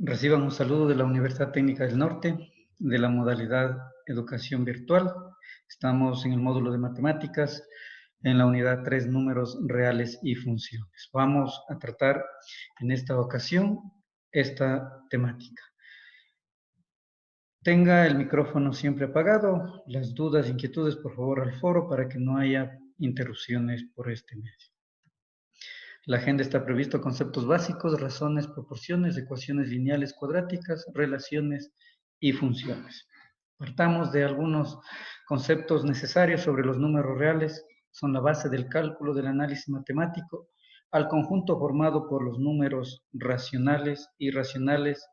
Reciban un saludo de la Universidad Técnica del Norte, de la modalidad Educación Virtual. Estamos en el módulo de Matemáticas, en la unidad 3, Números reales y funciones. Vamos a tratar en esta ocasión esta temática. Tenga el micrófono siempre apagado. Las dudas, inquietudes, por favor, al foro para que no haya interrupciones por este medio. La agenda está previsto conceptos básicos, razones, proporciones, ecuaciones lineales cuadráticas, relaciones y funciones. Partamos de algunos conceptos necesarios sobre los números reales. Son la base del cálculo del análisis matemático al conjunto formado por los números racionales, irracionales.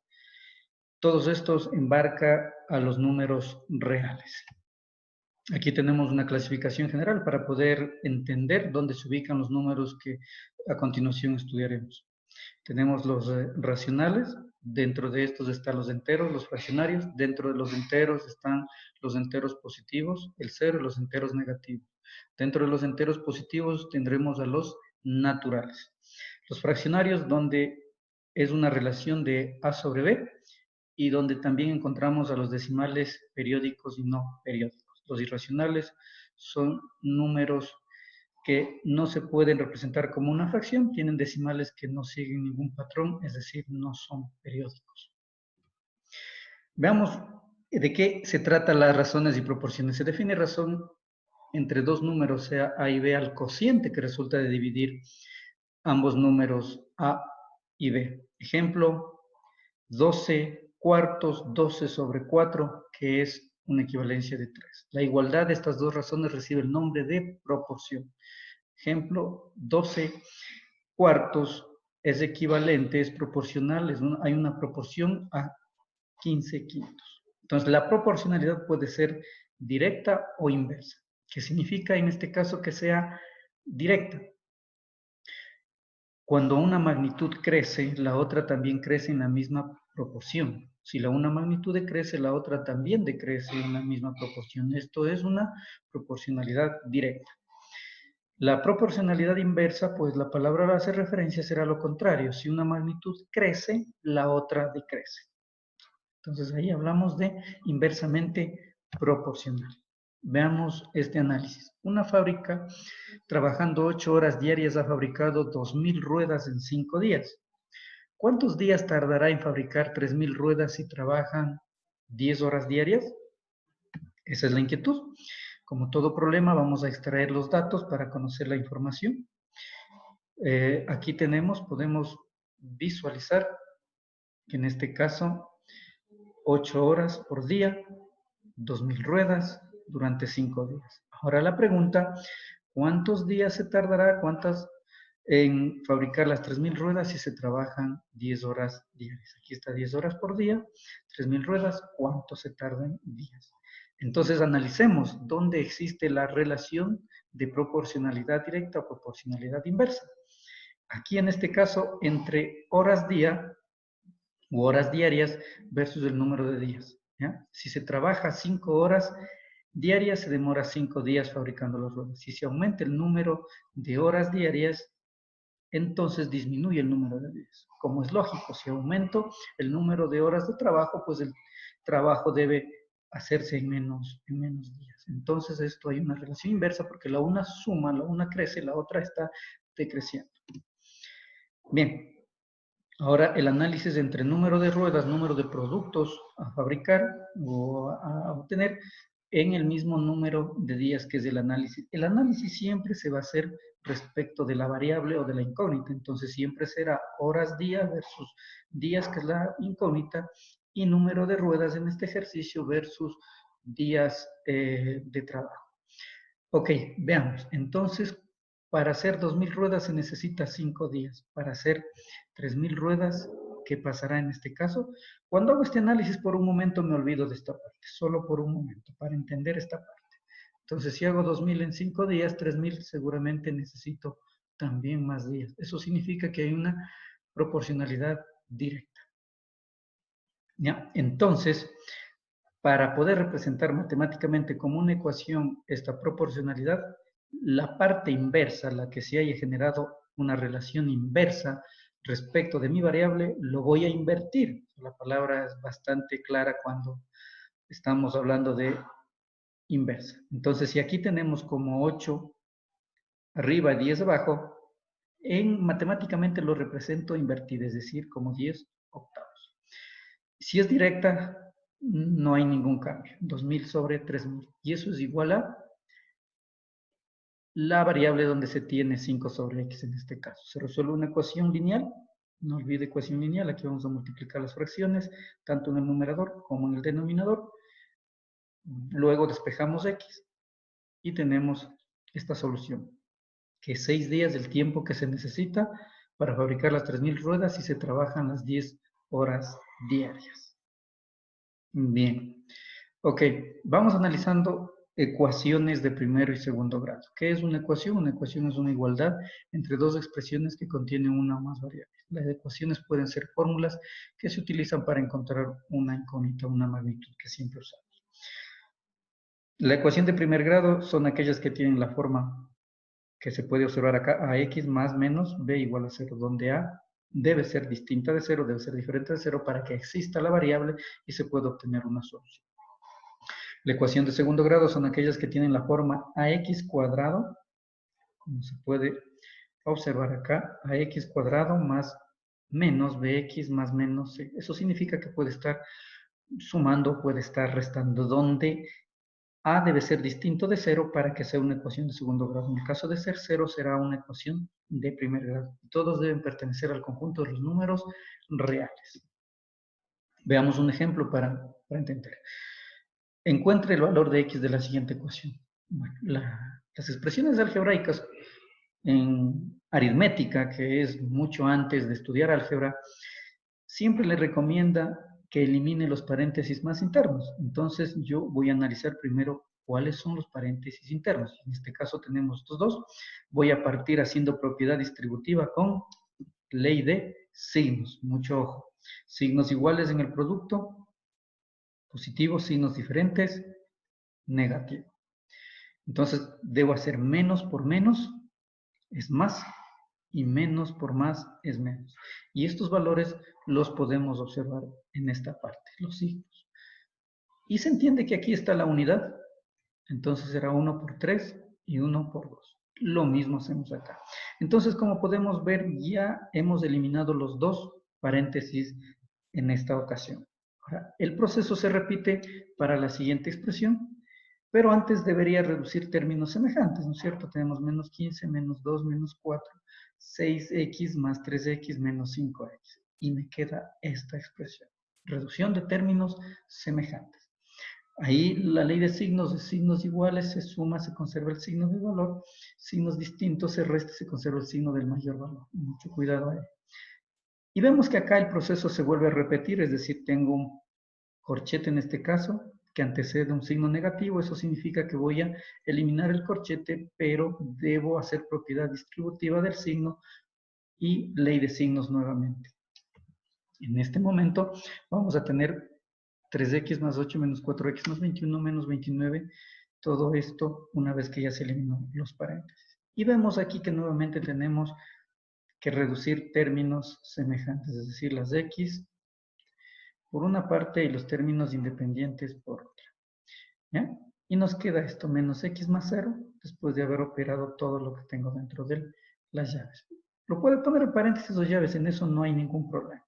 Todos estos embarca a los números reales. Aquí tenemos una clasificación general para poder entender dónde se ubican los números que a continuación estudiaremos. Tenemos los racionales, dentro de estos están los enteros, los fraccionarios, dentro de los enteros están los enteros positivos, el cero y los enteros negativos. Dentro de los enteros positivos tendremos a los naturales. Los fraccionarios donde es una relación de A sobre B y donde también encontramos a los decimales periódicos y no periódicos. Los irracionales son números que no se pueden representar como una fracción, tienen decimales que no siguen ningún patrón, es decir, no son periódicos. Veamos de qué se trata las razones y proporciones. Se define razón entre dos números, sea A y B, al cociente que resulta de dividir ambos números A y B. Ejemplo, 12 cuartos, 12 sobre 4, que es una equivalencia de 3. La igualdad de estas dos razones recibe el nombre de proporción. Ejemplo, 12 cuartos es equivalente, es proporcional, hay una proporción a 15 quintos. Entonces, la proporcionalidad puede ser directa o inversa. ¿Qué significa en este caso que sea directa? Cuando una magnitud crece, la otra también crece en la misma proporción. Si una magnitud decrece, la otra también decrece en la misma proporción. Esto es una proporcionalidad directa. La proporcionalidad inversa, pues la palabra hace referencia, será lo contrario. Si una magnitud crece, la otra decrece. Entonces ahí hablamos de inversamente proporcional. Veamos este análisis. Una fábrica trabajando 8 horas diarias ha fabricado 2000 ruedas en 5 días. ¿Cuántos días tardará en fabricar 3000 ruedas si trabajan 10 horas diarias? Esa es la inquietud. Como todo problema, vamos a extraer los datos para conocer la información. Aquí podemos visualizar que en este caso 8 horas por día, 2000 ruedas durante 5 días. Ahora la pregunta, ¿cuántos días se tardará en fabricar las 3000 ruedas si se trabajan 10 horas diarias? Aquí está 10 horas por día, 3000 ruedas, ¿cuánto se tardan días? Entonces analicemos dónde existe la relación de proporcionalidad directa o proporcionalidad inversa. Aquí en este caso, entre horas día u horas diarias versus el número de días. ¿Ya? Si se trabaja 5 horas diarias, se demora 5 días fabricando las ruedas. Si se aumenta el número de horas diarias, entonces disminuye el número de días. Como es lógico, si aumento el número de horas de trabajo, pues el trabajo debe hacerse en menos días. Entonces esto hay una relación inversa porque la una suma, la una crece, la otra está decreciendo. Bien, ahora el análisis entre número de ruedas, número de productos a fabricar o a obtener en el mismo número de días que es el análisis. El análisis siempre se va a hacer respecto de la variable o de la incógnita, entonces siempre será horas día versus días, que es la incógnita, y número de ruedas en este ejercicio versus días de trabajo. Ok, veamos. Entonces, para hacer 2000 ruedas se necesita 5 días. Para hacer 3000 ruedas, ¿qué pasará en este caso? Cuando hago este análisis, por un momento me olvido de esta parte, solo por un momento, para entender esta parte. Entonces, si hago 2000 en 5 días, 3000 seguramente necesito también más días. Eso significa que hay una proporcionalidad directa. ¿Ya? Entonces, para poder representar matemáticamente como una ecuación esta proporcionalidad, la parte inversa, la que se haya generado una relación inversa respecto de mi variable, lo voy a invertir. La palabra es bastante clara cuando estamos hablando de inversa. Entonces, si aquí tenemos como 8 arriba y 10 abajo, matemáticamente lo represento invertido, es decir, como 10 octavos. Si es directa, no hay ningún cambio. 2000 sobre 3000. Y eso es igual a la variable donde se tiene 5 sobre x en este caso. Se resuelve una ecuación lineal. No olvide ecuación lineal. Aquí vamos a multiplicar las fracciones, tanto en el numerador como en el denominador. Luego despejamos x y tenemos esta solución, que es 6 días del tiempo que se necesita para fabricar las 3000 ruedas y se trabajan las 10 horas diarias. Bien. Ok, vamos analizando ecuaciones de primero y segundo grado. ¿Qué es una ecuación? Una ecuación es una igualdad entre dos expresiones que contienen una o más variables. Las ecuaciones pueden ser fórmulas que se utilizan para encontrar una incógnita, una magnitud que siempre usamos. La ecuación de primer grado son aquellas que tienen la forma que se puede observar acá, ax más menos b igual a 0, donde a debe ser distinta de 0, debe ser diferente de 0 para que exista la variable y se pueda obtener una solución. La ecuación de segundo grado son aquellas que tienen la forma ax cuadrado, como se puede observar acá, ax cuadrado más menos bx más menos c. Eso significa que puede estar sumando, puede estar restando, donde a debe ser distinto de 0 para que sea una ecuación de segundo grado. En el caso de ser 0, será una ecuación de primer grado. Todos deben pertenecer al conjunto de los números reales. Veamos un ejemplo para entender. Encuentre el valor de x de la siguiente ecuación. Bueno, las expresiones algebraicas en aritmética, que es mucho antes de estudiar álgebra, siempre le recomienda que elimine los paréntesis más internos. Entonces, yo voy a analizar primero cuáles son los paréntesis internos. En este caso tenemos estos dos. Voy a partir haciendo propiedad distributiva con ley de signos. Mucho ojo. Signos iguales en el producto, positivo, signos diferentes, negativo. Entonces, debo hacer menos por menos es más y menos por más es menos. Y estos valores los podemos observar en esta parte, los signos. Y se entiende que aquí está la unidad, entonces será 1 por 3 y 1 por 2. Lo mismo hacemos acá. Entonces, como podemos ver, ya hemos eliminado los dos paréntesis en esta ocasión. Ahora, el proceso se repite para la siguiente expresión, pero antes debería reducir términos semejantes, ¿no es cierto? Tenemos menos 15, menos 2, menos 4, 6x más 3x menos 5x. Y me queda esta expresión. Reducción de términos semejantes. Ahí la ley de signos iguales se suma, se conserva el signo de valor, signos distintos se resta, se conserva el signo del mayor valor. Mucho cuidado ahí. Y vemos que acá el proceso se vuelve a repetir, es decir, tengo un corchete en este caso, que antecede un signo negativo. Eso significa que voy a eliminar el corchete, pero debo hacer propiedad distributiva del signo y ley de signos nuevamente. En este momento vamos a tener 3x más 8 menos 4x más 21 menos 29, todo esto una vez que ya se eliminó los paréntesis. Y vemos aquí que nuevamente tenemos que reducir términos semejantes, es decir, las x por una parte y los términos independientes por otra. ¿Ya? Y nos queda esto, menos x más 0, después de haber operado todo lo que tengo dentro de las llaves. Lo puedo poner en paréntesis o llaves, en eso no hay ningún problema.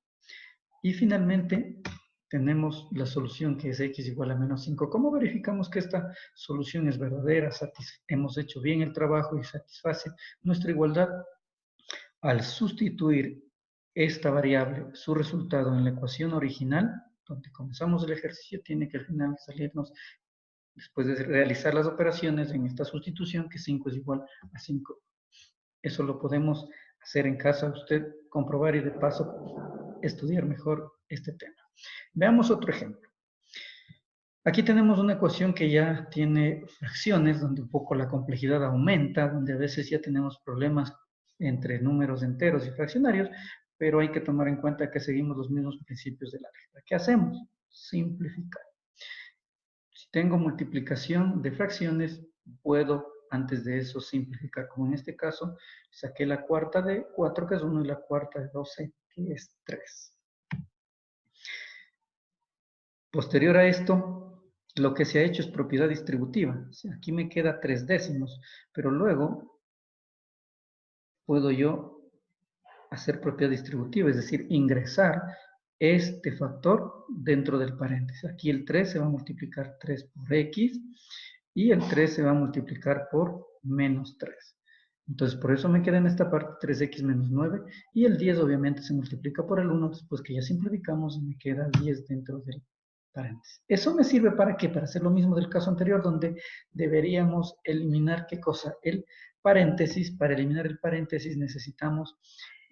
Y finalmente tenemos la solución que es x igual a menos 5. ¿Cómo verificamos que esta solución es verdadera? Hemos hecho bien el trabajo y satisface nuestra igualdad. Al sustituir esta variable, su resultado en la ecuación original, donde comenzamos el ejercicio, tiene que al final salirnos, después de realizar las operaciones en esta sustitución, que 5 es igual a 5. Eso lo podemos hacer en casa, usted comprobar y de paso estudiar mejor este tema. Veamos otro ejemplo. Aquí tenemos una ecuación que ya tiene fracciones, donde un poco la complejidad aumenta, donde a veces ya tenemos problemas entre números enteros y fraccionarios, pero hay que tomar en cuenta que seguimos los mismos principios del álgebra. ¿Qué hacemos? Simplificar. Si tengo multiplicación de fracciones, puedo antes de eso simplificar, como en este caso, saqué la cuarta de 4, que es 1, y la cuarta de 12, que es 3. Posterior a esto, lo que se ha hecho es propiedad distributiva. O sea, aquí me queda 3 décimos, pero luego puedo yo hacer propiedad distributiva, es decir, ingresar este factor dentro del paréntesis. Aquí el 3 se va a multiplicar 3 por x y el 3 se va a multiplicar por menos 3. Entonces, por eso me queda en esta parte 3x menos 9 y el 10 obviamente se multiplica por el 1 después que ya simplificamos y me queda 10 dentro del paréntesis. ¿Eso me sirve para qué? Para hacer lo mismo del caso anterior donde deberíamos eliminar ¿qué cosa? El paréntesis. Para eliminar el paréntesis necesitamos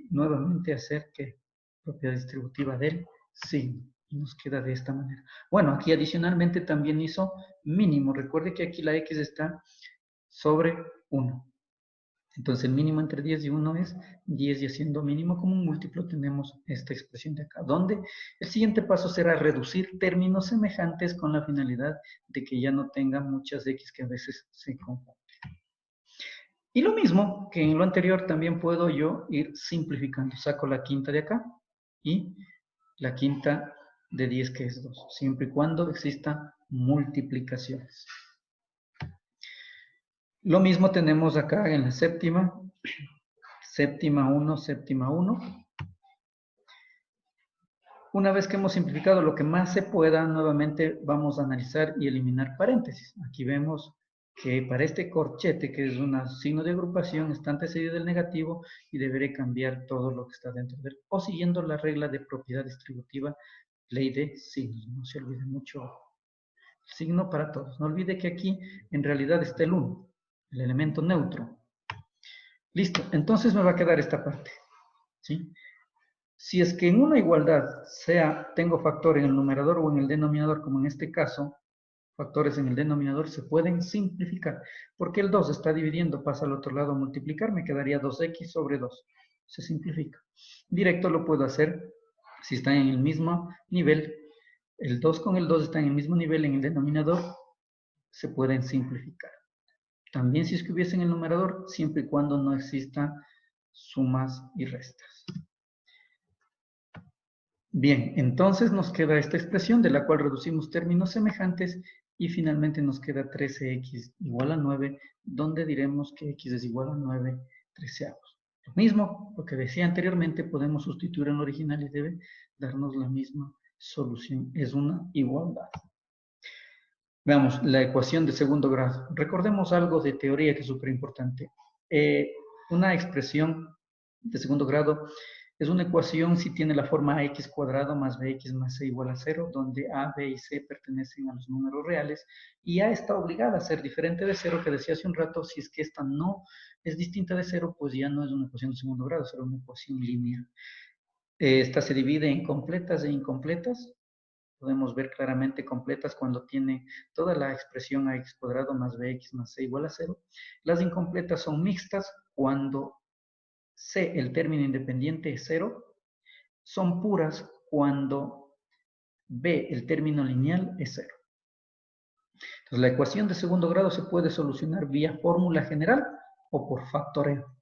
nuevamente hacer que propiedad distributiva del signo. Y nos queda de esta manera. Bueno, aquí adicionalmente también hizo mínimo. Recuerde que aquí la x está sobre 1. Entonces el mínimo entre 10 y 1 es 10 y haciendo mínimo como un múltiplo tenemos esta expresión de acá, donde el siguiente paso será reducir términos semejantes con la finalidad de que ya no tenga muchas x que a veces se confunden. Y lo mismo que en lo anterior también puedo yo ir simplificando. Saco la quinta de acá y la quinta de 10 que es 2, siempre y cuando existan multiplicaciones. Lo mismo tenemos acá en la séptima. Séptima 1, séptima 1. Una vez que hemos simplificado lo que más se pueda, nuevamente vamos a analizar y eliminar paréntesis. Aquí vemos que para este corchete, que es un signo de agrupación, está antecedido del negativo y deberé cambiar todo lo que está dentro de él. O siguiendo la regla de propiedad distributiva, ley de signos. No se olvide mucho. Signo para todos. No olvide que aquí en realidad está el 1, el elemento neutro. Listo, entonces me va a quedar esta parte. ¿Sí? Si es que en una igualdad, tengo factor en el numerador o en el denominador, como en este caso, factores en el denominador se pueden simplificar, porque el 2 está dividiendo, pasa al otro lado a multiplicar, me quedaría 2x sobre 2. Se simplifica. Directo lo puedo hacer si están en el mismo nivel. El 2 con el 2 están en el mismo nivel en el denominador, se pueden simplificar. También si es que hubiese en el numerador, siempre y cuando no existan sumas y restas. Bien, entonces nos queda esta expresión de la cual reducimos términos semejantes y finalmente nos queda 13x igual a 9, donde diremos que x es igual a 9 treceavos. Lo mismo, lo que decía anteriormente, podemos sustituir en el original y debe darnos la misma solución. Es una igualdad. Veamos, la ecuación de segundo grado. Recordemos algo de teoría que es súper importante. Una expresión de segundo grado es una ecuación si tiene la forma ax cuadrado más bx más c igual a 0, donde a, b y c pertenecen a los números reales, y a está obligada a ser diferente de 0, que decía hace un rato. Si es que esta no es distinta de 0, pues ya no es una ecuación de segundo grado, será una ecuación lineal. Esta se divide en completas e incompletas. Podemos ver claramente completas cuando tiene toda la expresión ax cuadrado más bx más c igual a 0. Las incompletas son mixtas cuando C, el término independiente, es 0. Son puras cuando B, el término lineal, es 0. Entonces, la ecuación de segundo grado se puede solucionar vía fórmula general o por factoreo.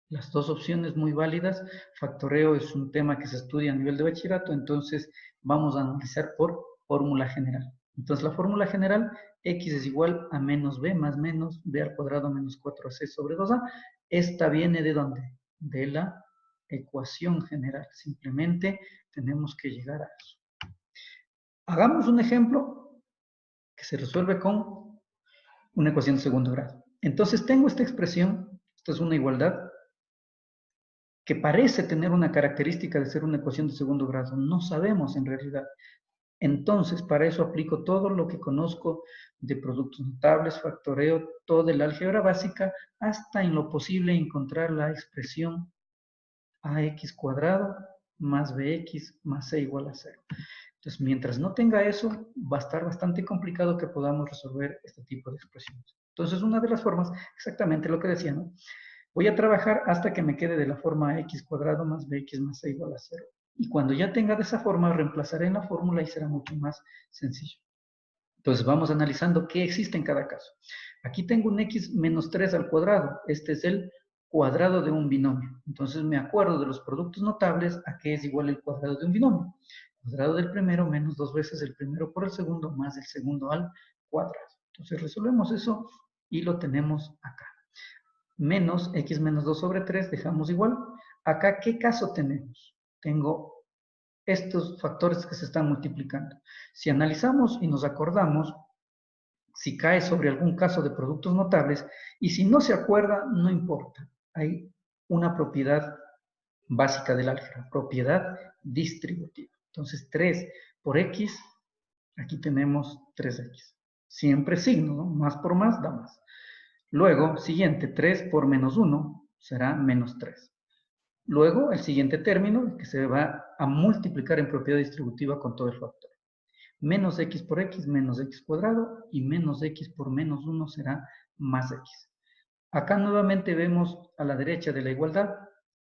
Las dos opciones muy válidas. Factoreo es un tema que se estudia a nivel de bachillerato, entonces vamos a analizar por fórmula general. Entonces, la fórmula general, x es igual a menos b más menos b al cuadrado menos 4c sobre 2a. Esta viene ¿de dónde? De la ecuación general. Simplemente tenemos que llegar a eso. Hagamos un ejemplo que se resuelve con una ecuación de segundo grado. Entonces, tengo esta expresión, esta es una igualdad, que parece tener una característica de ser una ecuación de segundo grado. No sabemos en realidad. Entonces, para eso aplico todo lo que conozco de productos notables, factoreo, todo el álgebra básica, hasta en lo posible encontrar la expresión ax cuadrado más bx más c igual a 0. Entonces, mientras no tenga eso, va a estar bastante complicado que podamos resolver este tipo de expresiones. Entonces, una de las formas, exactamente lo que decía, ¿no? Voy a trabajar hasta que me quede de la forma x cuadrado más bx más c igual a 0. Y cuando ya tenga de esa forma, reemplazaré en la fórmula y será mucho más sencillo. Entonces vamos analizando qué existe en cada caso. Aquí tengo un x menos 3 al cuadrado. Este es el cuadrado de un binomio. Entonces me acuerdo de los productos notables a qué es igual el cuadrado de un binomio. Cuadrado del primero menos 2 veces el primero por el segundo más el segundo al cuadrado. Entonces resolvemos eso y lo tenemos acá. Menos x menos 2 sobre 3 dejamos igual. Acá, ¿qué caso tenemos? Tengo estos factores que se están multiplicando. Si analizamos y nos acordamos, si cae sobre algún caso de productos notables, y si no se acuerda, no importa. Hay una propiedad básica del álgebra, propiedad distributiva. Entonces, 3 por x, aquí tenemos 3x. Siempre signo, ¿no? Más por más da más. Luego, siguiente, 3 por menos 1 será menos 3. Luego, el siguiente término, que se va a multiplicar en propiedad distributiva con todo el factor. Menos x por x, menos x cuadrado, y menos x por menos 1 será más x. Acá nuevamente vemos a la derecha de la igualdad,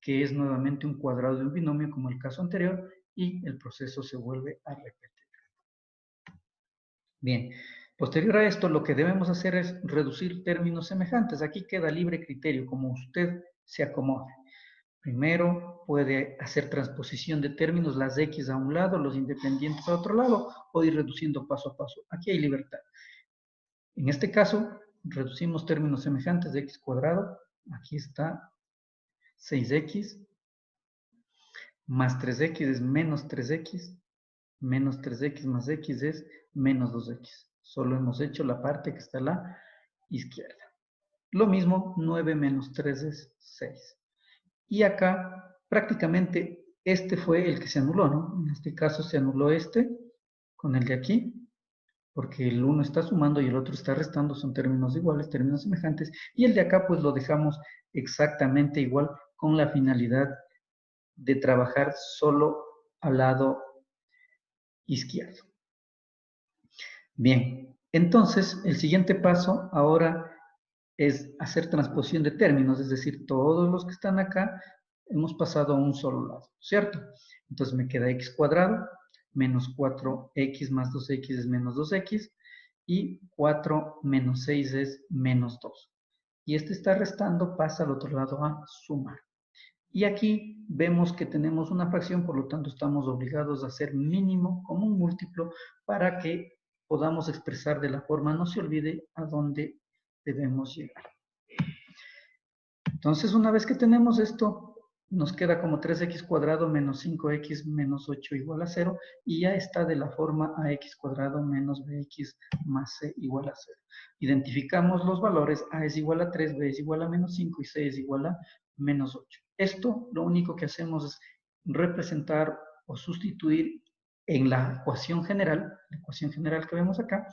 que es nuevamente un cuadrado de un binomio como el caso anterior, y el proceso se vuelve a repetir. Bien, posterior a esto lo que debemos hacer es reducir términos semejantes. Aquí queda libre criterio, como usted se acomode. Primero puede hacer transposición de términos, las x a un lado, los independientes a otro lado, o ir reduciendo paso a paso. Aquí hay libertad. En este caso, reducimos términos semejantes de x cuadrado. Aquí está 6x, más 3x es menos 3x, menos 3x más x es menos 2x. Solo hemos hecho la parte que está a la izquierda. Lo mismo, 9 menos 3 es 6. Y acá prácticamente este fue el que se anuló, ¿no? En este caso se anuló este con el de aquí, porque el uno está sumando y el otro está restando, son términos iguales, términos semejantes, y el de acá pues lo dejamos exactamente igual con la finalidad de trabajar solo al lado izquierdo. Bien, entonces el siguiente paso ahora es hacer transposición de términos, es decir, todos los que están acá hemos pasado a un solo lado, ¿cierto? Entonces me queda x cuadrado menos 4x más 2x es menos 2x y 4 menos 6 es menos 2. Y este está restando, pasa al otro lado a sumar. Y aquí vemos que tenemos una fracción, por lo tanto estamos obligados a hacer mínimo como un múltiplo para que podamos expresar de la forma, no se olvide a dónde debemos llegar. Entonces, una vez que tenemos esto, nos queda como 3x cuadrado menos 5x menos 8 igual a 0, y ya está de la forma ax cuadrado menos bx más c igual a 0. Identificamos los valores, a es igual a 3, b es igual a menos 5 y c es igual a menos 8. Esto lo único que hacemos es representar o sustituir en la ecuación general que vemos acá,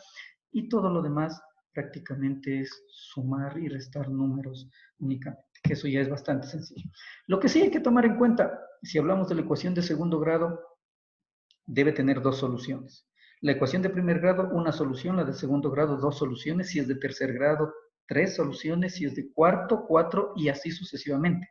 y todo lo demás prácticamente es sumar y restar números únicamente, que eso ya es bastante sencillo. Lo que sí hay que tomar en cuenta, si hablamos de la ecuación de segundo grado, debe tener dos soluciones. La ecuación de primer grado, una solución, la de segundo grado, dos soluciones, si es de tercer grado, tres soluciones, si es de cuarto, cuatro, y así sucesivamente.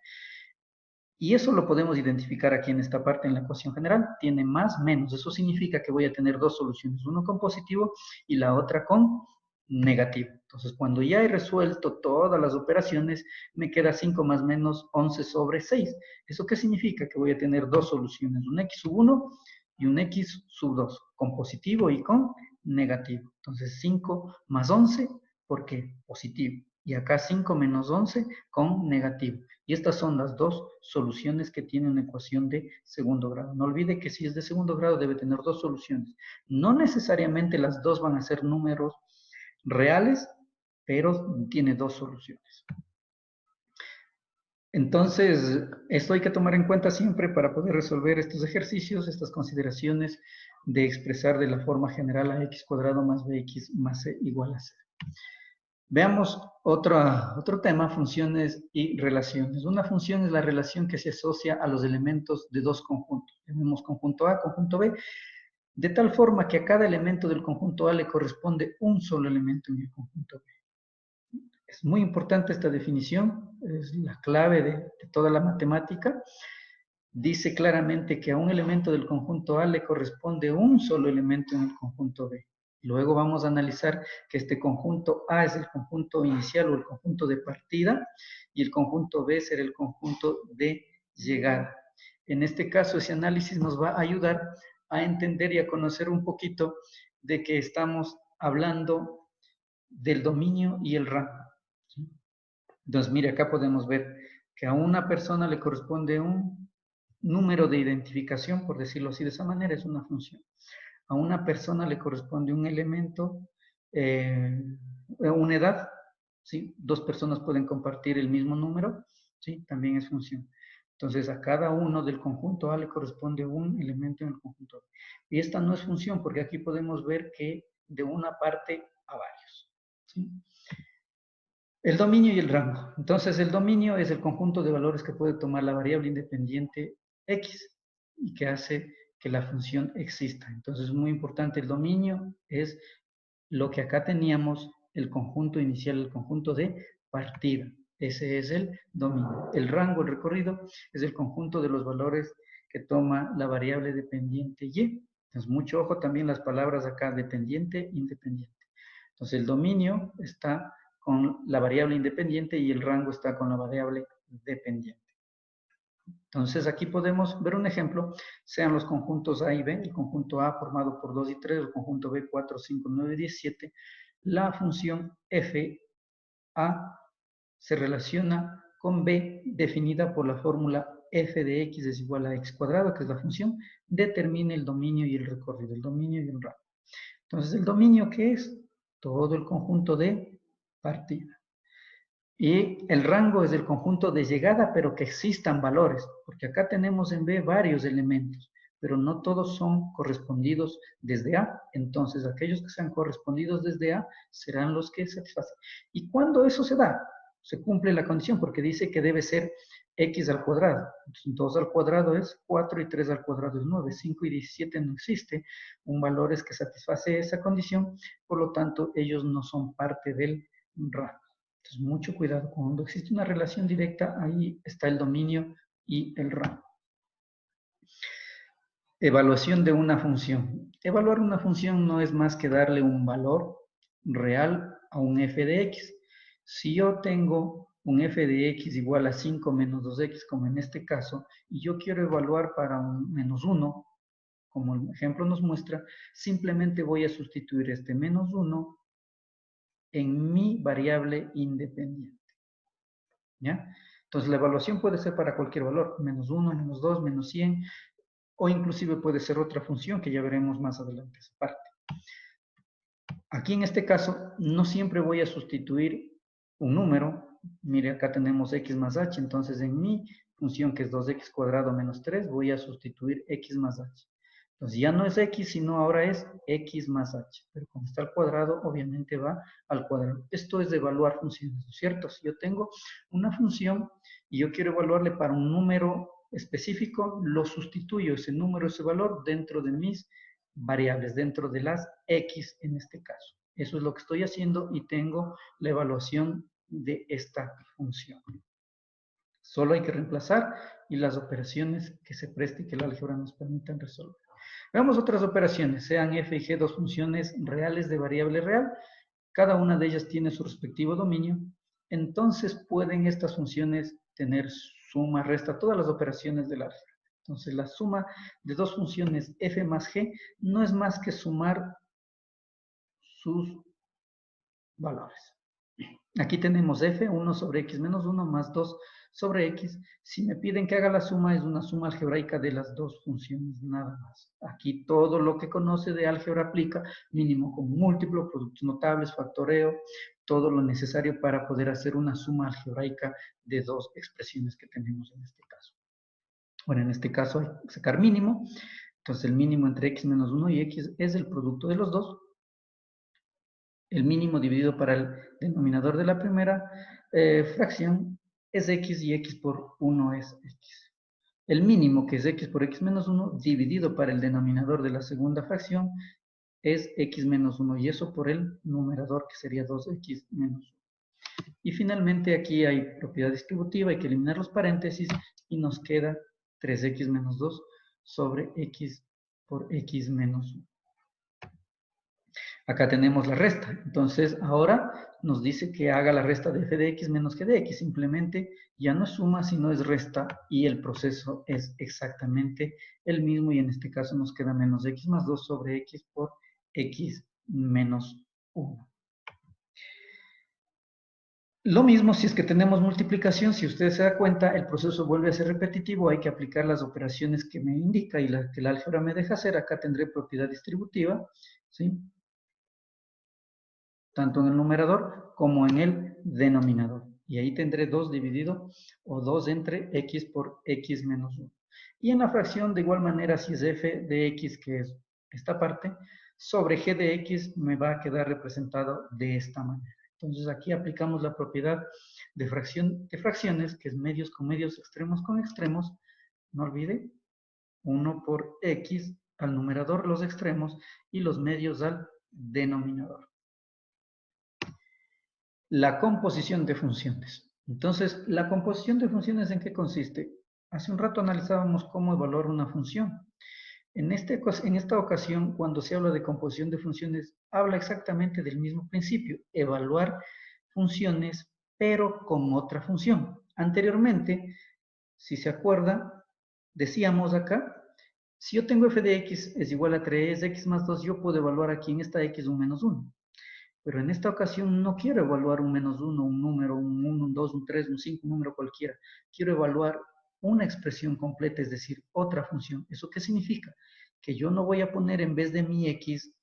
Y eso lo podemos identificar aquí en esta parte en la ecuación general. Tiene más, menos. Eso significa que voy a tener dos soluciones, uno con positivo y la otra con negativo. Entonces, cuando ya he resuelto todas las operaciones, me queda 5 más menos 11 sobre 6. ¿Eso qué significa? Que voy a tener dos soluciones, un x sub 1 y un x sub 2, con positivo y con negativo. Entonces, 5 más 11, ¿por qué? Positivo. Y acá 5 menos 11 con negativo. Y estas son las dos soluciones que tiene una ecuación de segundo grado. No olvide que si es de segundo grado debe tener dos soluciones. No necesariamente las dos van a ser números reales, pero tiene dos soluciones. Entonces, esto hay que tomar en cuenta siempre para poder resolver estos ejercicios, estas consideraciones de expresar de la forma general a x cuadrado más bx más c igual a 0. Veamos otro tema, funciones y relaciones. Una función es la relación que se asocia a los elementos de dos conjuntos. Tenemos conjunto A, conjunto B, de tal forma que a cada elemento del conjunto A le corresponde un solo elemento en el conjunto B. Es muy importante esta definición, es la clave de toda la matemática. Dice claramente que a un elemento del conjunto A le corresponde un solo elemento en el conjunto B. Luego vamos a analizar que este conjunto A es el conjunto inicial o el conjunto de partida y el conjunto B será el conjunto de llegada. En este caso, ese análisis nos va a ayudar a entender y a conocer un poquito de que estamos hablando del dominio y el rango. ¿Sí? Entonces, mire, acá podemos ver que a una persona le corresponde un número de identificación, por decirlo así de esa manera, es una función. A una persona le corresponde un elemento, una edad, ¿sí? Dos personas pueden compartir el mismo número, ¿sí? También es función. Entonces, a cada uno del conjunto A le corresponde un elemento en el conjunto B. Y esta no es función, porque aquí podemos ver que de una parte a varios, ¿sí? El dominio y el rango. Entonces, el dominio es el conjunto de valores que puede tomar la variable independiente X y que hace que la función exista. Entonces, es muy importante. El dominio es lo que acá teníamos, el conjunto inicial, el conjunto de partida. Ese es el dominio. El rango, el recorrido, es el conjunto de los valores que toma la variable dependiente Y. Entonces, mucho ojo también las palabras acá, dependiente, independiente. Entonces, el dominio está con la variable independiente y el rango está con la variable dependiente. Entonces, aquí podemos ver un ejemplo, sean los conjuntos A y B, el conjunto A formado por 2 y 3, el conjunto B 4, 5, 9, 17, la función f A se relaciona con B definida por la fórmula f de x es igual a x cuadrado, que es la función, determina el dominio y el recorrido, el dominio y el rango. Entonces, ¿el dominio qué es? Todo el conjunto de partida. Y el rango es el conjunto de llegada, pero que existan valores, porque acá tenemos en B varios elementos, pero no todos son correspondidos desde A. Entonces, aquellos que sean correspondidos desde A serán los que satisfacen. ¿Y cuándo eso se da? Se cumple la condición, porque dice que debe ser x al cuadrado. Entonces, 2 al cuadrado es 4 y 3 al cuadrado es 9. 5 y 17 no existe un valor que satisface esa condición, por lo tanto, ellos no son parte del rango. Entonces, mucho cuidado. Cuando existe una relación directa, ahí está el dominio y el rango. Evaluación de una función. Evaluar una función no es más que darle un valor real a un f de x. Si yo tengo un f de x igual a 5 menos 2x, como en este caso, y yo quiero evaluar para un menos 1, como el ejemplo nos muestra, simplemente voy a sustituir este menos 1 en mi variable independiente. ¿Ya? Entonces, la evaluación puede ser para cualquier valor, menos 1, menos 2, menos 100, o inclusive puede ser otra función que ya veremos más adelante esa parte. Aquí en este caso, no siempre voy a sustituir un número. Mire, acá tenemos x más h, entonces en mi función que es 2x cuadrado menos 3, voy a sustituir x más h. Entonces ya no es x, sino ahora es x más h. Pero como está al cuadrado, obviamente va al cuadrado. Esto es de evaluar funciones, ¿no es cierto? Si yo tengo una función y yo quiero evaluarle para un número específico, lo sustituyo ese número, ese valor, dentro de mis variables, dentro de las x en este caso. Eso es lo que estoy haciendo y tengo la evaluación de esta función. Solo hay que reemplazar y las operaciones que se preste y que el álgebra nos permitan resolver. Veamos otras operaciones, sean f y g, dos funciones reales de variable real. Cada una de ellas tiene su respectivo dominio. Entonces pueden estas funciones tener suma, resta, todas las operaciones del álgebra. Entonces la suma de dos funciones f más g no es más que sumar sus valores. Aquí tenemos f, 1 sobre x menos 1 más 2 sobre x. Si me piden que haga la suma, es una suma algebraica de las dos funciones, nada más. Aquí todo lo que conoce de álgebra aplica, mínimo común múltiplo, productos notables, factoreo, todo lo necesario para poder hacer una suma algebraica de dos expresiones que tenemos en este caso. Bueno, en este caso hay que sacar mínimo. Entonces el mínimo entre x menos 1 y x es el producto de los dos. El mínimo dividido para el denominador de la primera fracción es x y x por 1 es x. El mínimo, que es x por x menos 1, dividido para el denominador de la segunda fracción, es x menos 1, y eso por el numerador, que sería 2x menos 1. Y finalmente aquí hay propiedad distributiva, hay que eliminar los paréntesis, y nos queda 3x menos 2 sobre x por x menos 1. Acá tenemos la resta. Entonces, ahora nos dice que haga la resta de f de x menos g de x. Simplemente ya no es suma, sino es resta. Y el proceso es exactamente el mismo. Y en este caso nos queda menos x más 2 sobre x por x menos 1. Lo mismo si es que tenemos multiplicación, si usted se da cuenta, el proceso vuelve a ser repetitivo, hay que aplicar las operaciones que me indica y que el álgebra me deja hacer. Acá tendré propiedad distributiva, ¿sí? Tanto en el numerador como en el denominador. Y ahí tendré 2 dividido o 2 entre x por x menos 1. Y en la fracción, de igual manera, si es f de x, que es esta parte, sobre g de x me va a quedar representado de esta manera. Entonces aquí aplicamos la propiedad de fracciones, que es medios con medios, extremos con extremos. No olvide, 1 por x al numerador, los extremos, y los medios al denominador. La composición de funciones. Entonces, ¿la composición de funciones en qué consiste? Hace un rato analizábamos cómo evaluar una función. En esta ocasión, cuando se habla de composición de funciones, habla exactamente del mismo principio, evaluar funciones, pero con otra función. Anteriormente, si se acuerda, decíamos acá, si yo tengo f de x es igual a 3x más 2, yo puedo evaluar aquí en esta x un menos 1. Pero en esta ocasión no quiero evaluar un menos 1, un número, un 1, un 2, un 3, un 5, un número cualquiera. Quiero evaluar una expresión completa, es decir, otra función. ¿Eso qué significa? Que yo no voy a poner en vez de mi x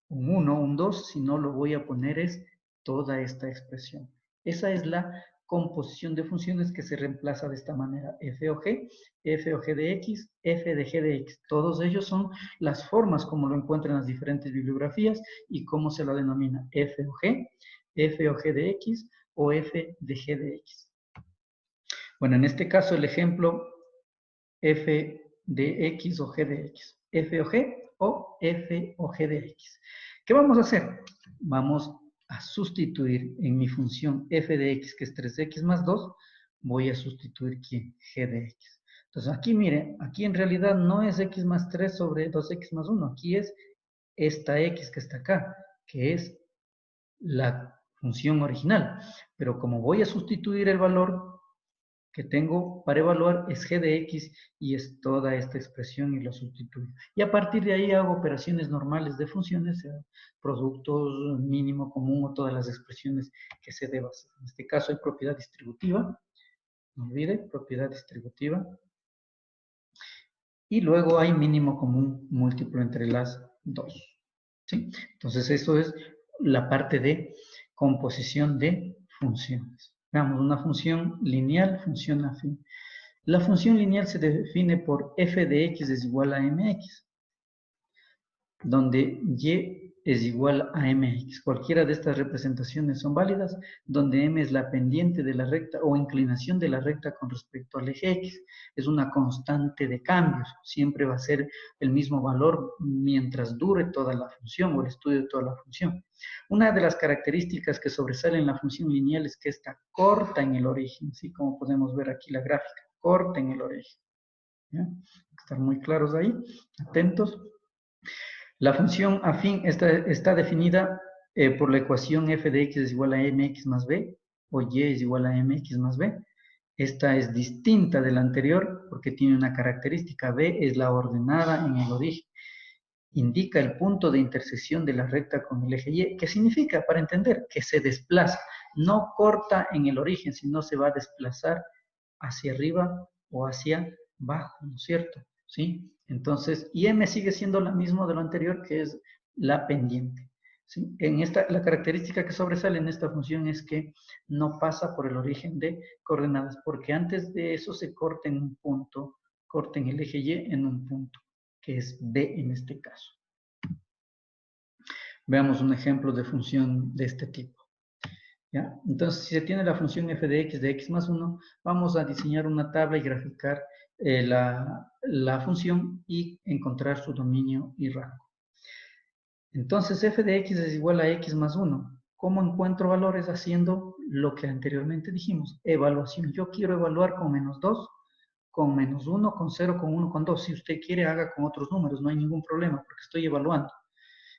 un 1, un 2, sino lo voy a poner es toda esta expresión. Esa es la composición de funciones que se reemplaza de esta manera. F o g de x, f de g de x. Todos ellos son las formas como lo encuentran en las diferentes bibliografías y cómo se la denomina f o g de x o f de g de x. Bueno, en este caso el ejemplo f de x o g de x. F o g o f o g de x. ¿Qué vamos a hacer? Vamos a sustituir en mi función f de x, que es 3x más 2, voy a sustituir ¿quién? G de x. Entonces aquí, mire, aquí en realidad no es x más 3 sobre 2x más 1. Aquí es esta x que está acá, que es la función original. Pero como voy a sustituir el valor que tengo para evaluar es g de x y es toda esta expresión y lo sustituyo. Y a partir de ahí hago operaciones normales de funciones, productos, mínimo, común o todas las expresiones que se deban hacer. En este caso hay propiedad distributiva, no olvide, propiedad distributiva. Y luego hay mínimo común múltiplo entre las dos. ¿Sí? Entonces eso es la parte de composición de funciones. Veamos, una función lineal, función afín. La función lineal se define por f de x es igual a mx, donde y es igual a mx. Cualquiera de estas representaciones son válidas, donde m es la pendiente de la recta o inclinación de la recta con respecto al eje x. Es una constante de cambios, siempre va a ser el mismo valor mientras dure toda la función o el estudio de toda la función. Una de las características que sobresalen en la función lineal es que está corta en el origen, así como podemos ver aquí la gráfica, corta en el origen. ¿Ya? Estar muy claros ahí, atentos. La función afín está definida por la ecuación f de x es igual a mx más b, o y es igual a mx más b. Esta es distinta de la anterior porque tiene una característica. B es la ordenada en el origen. Indica el punto de intersección de la recta con el eje y. ¿Qué significa? Para entender, que se desplaza. No corta en el origen, sino se va a desplazar hacia arriba o hacia abajo, ¿no es cierto? ¿Sí? Entonces, y m sigue siendo la misma de lo anterior, que es la pendiente. ¿Sí? La característica que sobresale en esta función es que no pasa por el origen de coordenadas, porque antes de eso se corta en un punto, corta en el eje y en un punto, que es b en este caso. Veamos un ejemplo de función de este tipo. ¿Ya? Entonces, si se tiene la función f de x más 1, vamos a diseñar una tabla y graficar la función y encontrar su dominio y rango. Entonces, f de x es igual a x más 1. ¿Cómo encuentro valores? Haciendo lo que anteriormente dijimos, evaluación. Yo quiero evaluar con menos 2, con menos 1, con 0, con 1, con 2. Si usted quiere, haga con otros números, no hay ningún problema porque estoy evaluando.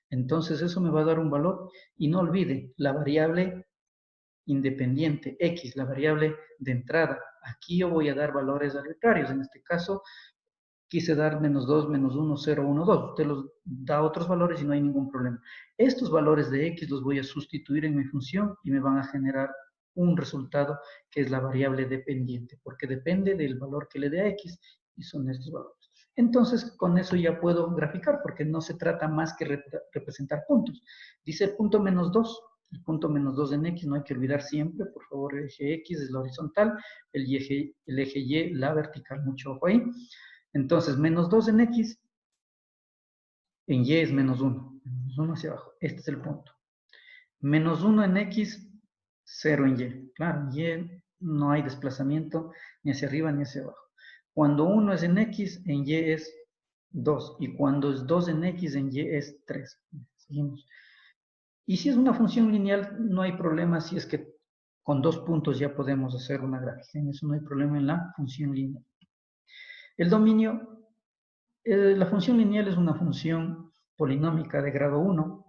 Entonces eso me va a dar un valor y no olvide la variable independiente X, la variable de entrada. Aquí yo voy a dar valores arbitrarios. En este caso quise dar menos 2, menos 1, 0, 1, 2. Usted los da otros valores y no hay ningún problema. Estos valores de X los voy a sustituir en mi función y me van a generar un resultado que es la variable dependiente, porque depende del valor que le dé a X y son estos valores. Entonces, con eso ya puedo graficar, porque no se trata más que representar puntos. Dice punto menos 2. El punto menos 2 en X no hay que olvidar siempre, por favor, el eje X es la horizontal, el eje Y la vertical, mucho ojo ahí. Entonces, menos 2 en X, en Y es menos 1. Menos 1 hacia abajo. Este es el punto. Menos 1 en X, 0 en Y. Claro, en Y no hay desplazamiento ni hacia arriba ni hacia abajo. Cuando 1 es en X, en Y es 2. Y cuando es 2 en X, en Y es 3. Seguimos. Y si es una función lineal, no hay problema si es que con 2 puntos ya podemos hacer una gráfica. En eso no hay problema en la función lineal. El dominio, la función lineal es una función polinómica de grado 1.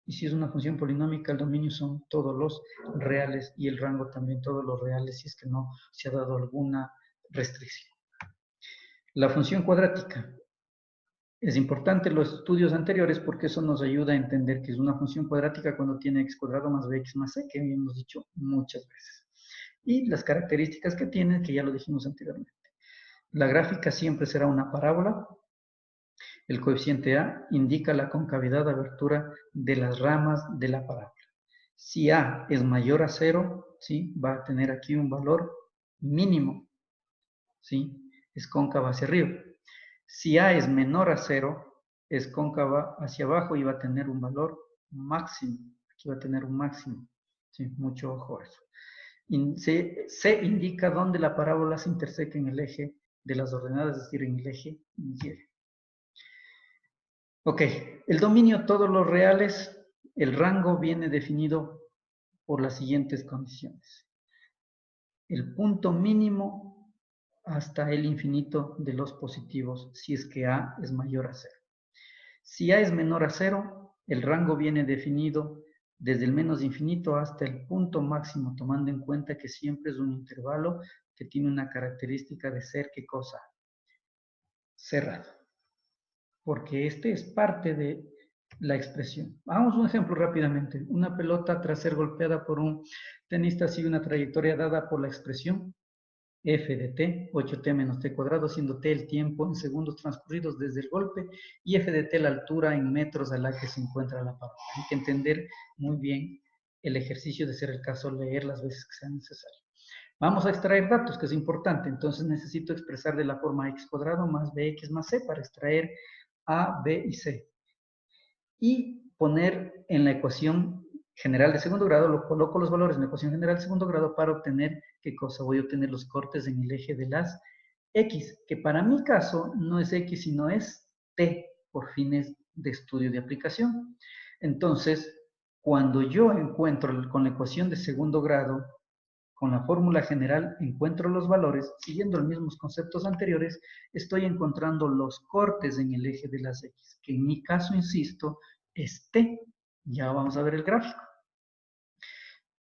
Y si es una función polinómica, el dominio son todos los reales y el rango también todos los reales si es que no se ha dado alguna restricción. La función cuadrática. Es importante los estudios anteriores porque eso nos ayuda a entender que es una función cuadrática cuando tiene x cuadrado más bx más c, que hemos dicho muchas veces. Y las características que tiene, que ya lo dijimos anteriormente. La gráfica siempre será una parábola. El coeficiente A indica la concavidad de abertura de las ramas de la parábola. Si A es mayor a 0, ¿sí? Va a tener aquí un valor mínimo, ¿sí? Es cóncava hacia arriba. Si A es menor a 0, es cóncava hacia abajo y va a tener un valor máximo. Aquí va a tener un máximo. ¿Sí? Mucho ojo a eso. C indica dónde la parábola se interseca en el eje de las ordenadas, es decir, en el eje Y. Ok, el dominio todos los reales, el rango viene definido por las siguientes condiciones. El punto mínimo hasta el infinito de los positivos, si es que A es mayor a 0. Si A es menor a 0, el rango viene definido desde el menos infinito hasta el punto máximo, tomando en cuenta que siempre es un intervalo que tiene una característica de ser, ¿qué cosa? Cerrado. Porque este es parte de la expresión. Hagamos un ejemplo rápidamente. Una pelota tras ser golpeada por un tenista sigue una trayectoria dada por la expresión f de t, 8t menos t cuadrado, siendo t el tiempo en segundos transcurridos desde el golpe y f de t la altura en metros a la que se encuentra la parola. Hay que entender muy bien el ejercicio de ser el caso, leer las veces que sea necesario. Vamos a extraer datos, que es importante. Entonces necesito expresar de la forma x cuadrado más bx más c para extraer a, b y c. Y poner en la ecuación general de segundo grado, lo coloco los valores en la ecuación general de segundo grado para obtener, ¿qué cosa? Voy a obtener los cortes en el eje de las x, que para mi caso no es x, sino es t, por fines de estudio de aplicación. Entonces, cuando yo encuentro con la ecuación de segundo grado, con la fórmula general encuentro los valores, siguiendo los mismos conceptos anteriores, estoy encontrando los cortes en el eje de las x, que en mi caso, insisto, es t. Ya vamos a ver el gráfico.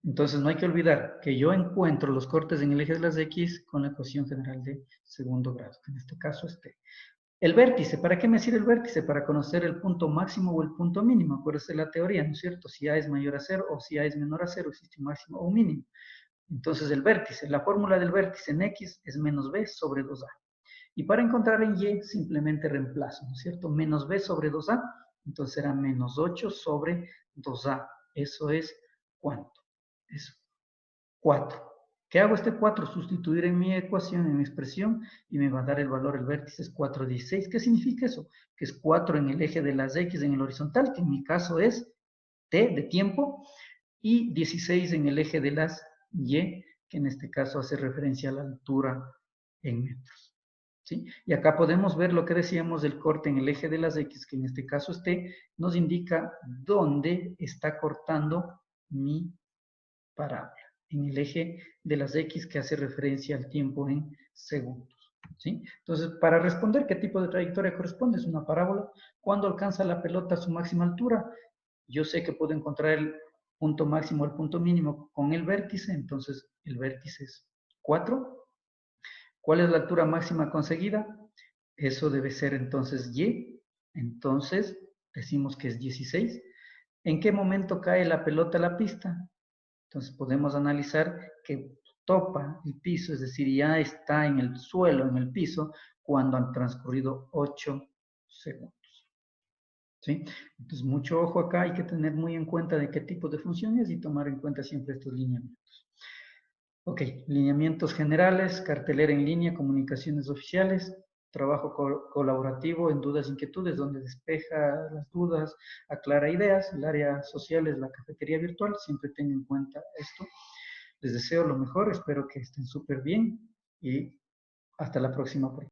Entonces no hay que olvidar que yo encuentro los cortes en el eje de las x con la ecuación general de segundo grado, que en este caso es t. El vértice, ¿para qué me sirve el vértice? Para conocer el punto máximo o el punto mínimo. Acuérdense de la teoría, ¿no es cierto? Si A es mayor a 0 o si A es menor a 0, existe un máximo o un mínimo. Entonces el vértice, la fórmula del vértice en x es menos b sobre 2a. Y para encontrar en y simplemente reemplazo, ¿no es cierto? Menos b sobre 2a, entonces será menos 8 sobre 2a. Eso es, ¿cuánto? Es 4. ¿Qué hago este 4? Sustituir en mi ecuación, en mi expresión, y me va a dar el valor, el vértice es 4,16. ¿Qué significa eso? Que es 4 en el eje de las x en el horizontal, que en mi caso es t de tiempo, y 16 en el eje de las y, que en este caso hace referencia a la altura en metros. ¿Sí? Y acá podemos ver lo que decíamos del corte en el eje de las x, que en este caso es t, nos indica dónde está cortando mi parábola, en el eje de las x que hace referencia al tiempo en segundos. ¿Sí? Entonces, para responder qué tipo de trayectoria corresponde, es una parábola. Cuando alcanza la pelota a su máxima altura, yo sé que puedo encontrar el punto máximo, el punto mínimo con el vértice, entonces el vértice es 4. ¿Cuál es la altura máxima conseguida? Eso debe ser entonces y, entonces decimos que es 16. ¿En qué momento cae la pelota a la pista? Entonces podemos analizar que topa el piso, es decir, ya está en el suelo, en el piso, cuando han transcurrido 8 segundos. ¿Sí? Entonces, mucho ojo acá, hay que tener muy en cuenta de qué tipo de funciones y tomar en cuenta siempre estos lineamientos. Ok, lineamientos generales, cartelera en línea, comunicaciones oficiales, trabajo colaborativo en dudas e inquietudes, donde despeja las dudas, aclara ideas. El área social es la cafetería virtual, siempre tengan en cuenta esto. Les deseo lo mejor, espero que estén súper bien y hasta la próxima oportunidad.